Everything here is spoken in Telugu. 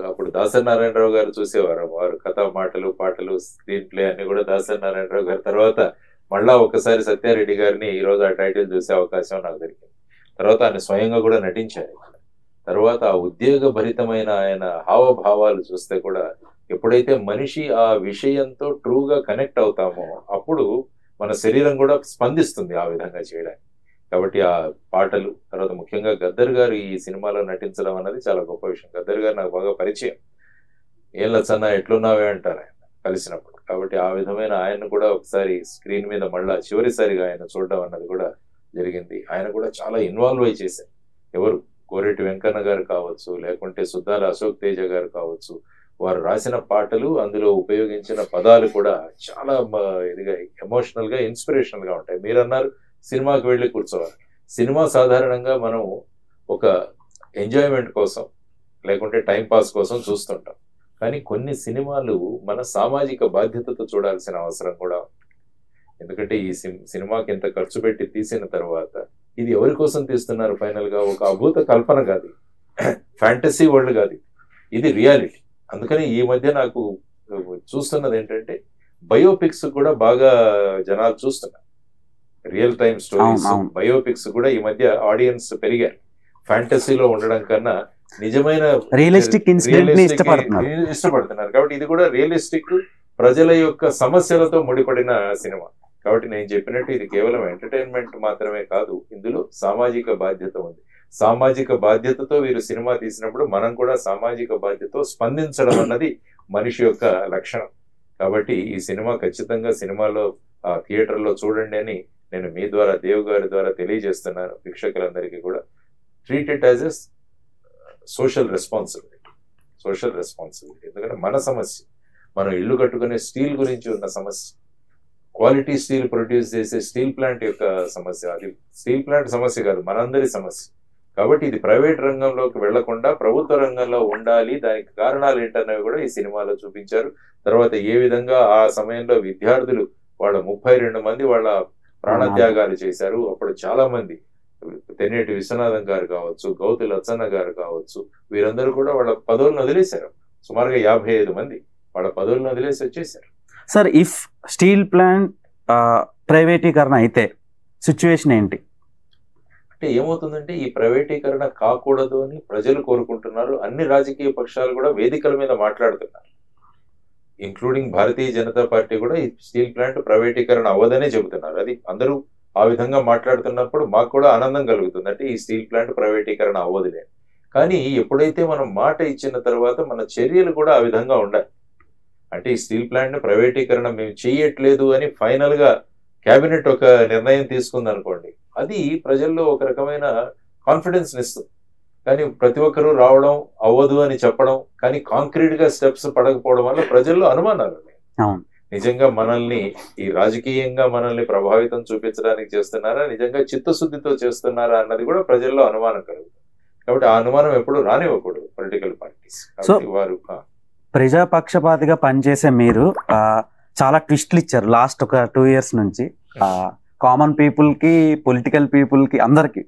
అప్పుడు దాసరి నారాయణరావు గారు చూసేవారు. వారు కథ, మాటలు, పాటలు, స్క్రీన్ ప్లే అన్ని కూడా దాసరి నారాయణరావు గారి తర్వాత మళ్ళా ఒకసారి సత్యారెడ్డి గారిని ఈ రోజు ఆ టైటిల్ చూసే అవకాశం నాకు దొరికింది. తర్వాత ఆయన స్వయంగా కూడా నటించారు. తర్వాత ఆ ఉద్వేగ భరితమైన ఆయన హావభావాలు చూస్తే కూడా ఎప్పుడైతే మనిషి ఆ విషయంతో ట్రూగా కనెక్ట్ అవుతామో అప్పుడు మన శరీరం కూడా స్పందిస్తుంది ఆ విధంగా చేయడానికి. కాబట్టి ఆ పాటలు, తర్వాత ముఖ్యంగా గద్దర్ గారు ఈ సినిమాలో నటించడం అన్నది చాలా గొప్ప విషయం. గద్దర్ గారు నాకు బాగా పరిచయం. ఏం లచ్చన్న ఎట్లున్నావే అంటారు ఆయన కలిసినప్పుడు. కాబట్టి ఆ విధమైన ఆయన్ని కూడా ఒకసారి స్క్రీన్ మీద మళ్ళా చివరిసారిగా ఆయన చూడడం అన్నది కూడా జరిగింది. ఆయన కూడా చాలా ఇన్వాల్వ్ అయి చేశారు. ఎవరు, కోరెటి వెంకన్న గారు కావచ్చు, లేకుంటే సుద్దాల అశోక్ తేజ గారు కావచ్చు, వారు రాసిన పాటలు, అందులో ఉపయోగించిన పదాలు కూడా చాలా ఇదిగా ఎమోషనల్ గా, ఇన్స్పిరేషనల్ గా ఉంటాయి. మీరు అన్నారు సినిమాకి వెళ్ళి కూర్చోవాలి. సినిమా సాధారణంగా మనం ఒక ఎంజాయ్మెంట్ కోసం లేకుంటే టైం పాస్ కోసం చూస్తుంటాం. కానీ కొన్ని సినిమాలు మన సామాజిక బాధ్యతతో చూడాల్సిన అవసరం కూడా ఉంది. ఎందుకంటే ఈ సినిమాకి ఇంత ఖర్చు పెట్టి తీసిన తర్వాత ఇది ఎవరి కోసం తీస్తున్నారు? ఫైనల్ గా ఒక అభూత కల్పన కాదు, ఫ్యాంటసీ వరల్డ్ కాదు, ఇది రియాలిటీ. అందుకని ఈ మధ్య నాకు చూస్తున్నది ఏంటంటే బయోపిక్స్ కూడా బాగా జనాలు చూస్తున్నారు. రియల్ టైమ్ స్టోరీస్, బయోపిక్స్ కూడా ఈ మధ్య ఆడియన్స్ పెరిగారు. ఫ్యాంటసీలో ఉండడం కన్నా నిజమైన రియలిస్టిక్ ఇష్టపడుతున్నారు. కాబట్టి ఇది కూడా రియలిస్టిక్, ప్రజల యొక్క సమస్యలతో ముడిపడిన సినిమా. కాబట్టి నేను చెప్పినట్టు ఇది కేవలం ఎంటర్టైన్మెంట్ మాత్రమే కాదు, ఇందులో సామాజిక బాధ్యత ఉంది. సామాజిక బాధ్యతతో వీరు సినిమా తీసినప్పుడు మనం కూడా సామాజిక బాధ్యతతో స్పందించడం అన్నది మనిషి యొక్క లక్షణం. కాబట్టి ఈ సినిమా ఖచ్చితంగా సినిమాలో థియేటర్లో చూడండి అని నేను మీ ద్వారా, దేవ్ గారి ద్వారా తెలియజేస్తున్నాను వీక్షకులందరికీ కూడా. Treat it as a social responsibility. ఎందుకంటే మన సమస్య, మనం ఇల్లు కట్టుకునే స్టీల్ గురించి ఉన్న సమస్య, క్వాలిటీ స్టీల్ ప్రొడ్యూస్ చేసే స్టీల్ ప్లాంట్ యొక్క సమస్య, అది స్టీల్ ప్లాంట్ సమస్య కాదు, మనందరి సమస్య. కాబట్టి ఇది ప్రైవేట్ రంగంలోకి వెళ్లకుండా ప్రభుత్వ రంగంలో ఉండాలి. దానికి కారణాలు ఏంటనేవి కూడా ఈ సినిమాలో చూపించారు. తర్వాత ఏ విధంగా ఆ సమయంలో విద్యార్థులు వాళ్ళ 32 మంది వాళ్ళ ప్రాణత్యాగాలు చేశారు. అప్పుడు చాలా మంది, తెన్నేటి విశ్వనాథం గారు కావచ్చు, గౌతు లచ్చన్న గారు కావచ్చు, వీరందరూ కూడా వాళ్ళ పదవులను వదిలేశారు. సుమారుగా 55 మంది వాళ్ళ పదవులను వదిలేసి వచ్చేసారు. సార్, ఇఫ్ స్టీల్ ప్లాంట్ ప్రైవేటీకరణ అయితే సిచ్యువేషన్ ఏంటి? అంటే ఏమవుతుందంటే ఈ ప్రైవేటీకరణ కాకూడదు అని ప్రజలు కోరుకుంటున్నారు. అన్ని రాజకీయ పక్షాలు కూడా వేదికల మీద మాట్లాడుతున్నారు, ఇంక్లూడింగ్ భారతీయ జనతా పార్టీ కూడా ఈ స్టీల్ ప్లాంట్ ప్రైవేటీకరణ అవ్వదనే చెబుతున్నారు. అది అందరూ ఆ విధంగా మాట్లాడుతున్నప్పుడు మాకు కూడా ఆనందం కలుగుతుంది. అంటే ఈ స్టీల్ ప్లాంట్ ప్రైవేటీకరణ అవ్వదులే. కానీ ఎప్పుడైతే మనం మాట ఇచ్చిన తర్వాత మన చర్యలు కూడా ఆ విధంగా ఉండాలి. అంటే ఈ స్టీల్ ప్లాంట్ ప్రైవేటీకరణ మేము చేయట్లేదు అని ఫైనల్ గా కేబినెట్ ఒక నిర్ణయం తీసుకుంది అనుకోండి, అది ప్రజల్లో ఒక రకమైన కాన్ఫిడెన్స్ ఇస్తుంది. కానీ ప్రతి ఒక్కరూ రావడం, అవ్వదు అని చెప్పడం, కానీ కాంక్రీట్ గా స్టెప్స్ పడకపోవడం వల్ల ప్రజల్లో అనుమానాలు ఉన్నాయి. నిజంగా మనల్ని ఈ రాజకీయంగా మనల్ని ప్రభావితం చూపించడానికి చేస్తున్నారా, నిజంగా చిత్తశుద్ధితో చేస్తున్నారా అన్నది కూడా ప్రజల్లో అనుమానం కలుగుతుంది. కాబట్టి ఆ అనుమానం ఎప్పుడు రానివ్వకూడదు పొలిటికల్ పార్టీస్. వారు ప్రజాపక్షపాతిగా పనిచేసే మీరు చాలా ట్విస్ట్లు ఇచ్చారు లాస్ట్ ఒక 2 years నుంచి. కామన్ పీపుల్ కి, పొలిటికల్ పీపుల్ కి, అందరికి